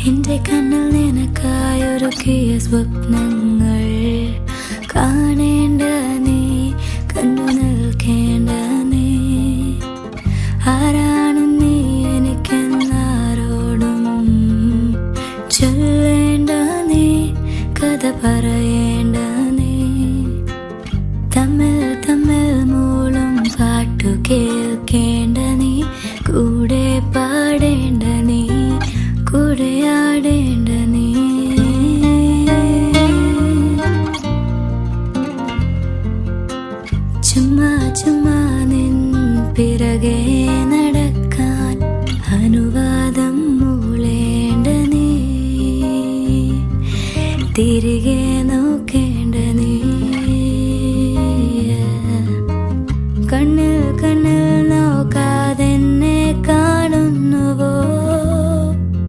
എന്റെ കണ്ണിൽ നിനക്കായൊരുക്കിയ സ്വപ്നങ്ങൾ കാണേണ്ട നീ, കണ്ടു നിൽക്കേണ്ട നീ. ആരാണ് നീ എനിക്കെന്നാരോടും ചൊല്ലേണ്ട നീ, കഥ പറയേണ്ട നീ. തമ്മിൽ തമ്മിൽ മൂളും പാട്ടു കേൾക്കേണ്ട നീ, കൂടെ പാടേണ്ട നീ, കൂടെയാടേണ്ട നീ. ചുമ്മാ ചുമ്മാ നിൻ പിറകെ നടക്കാൻ അനുവാദം മൂളേണ്ട നീ, തിരികെ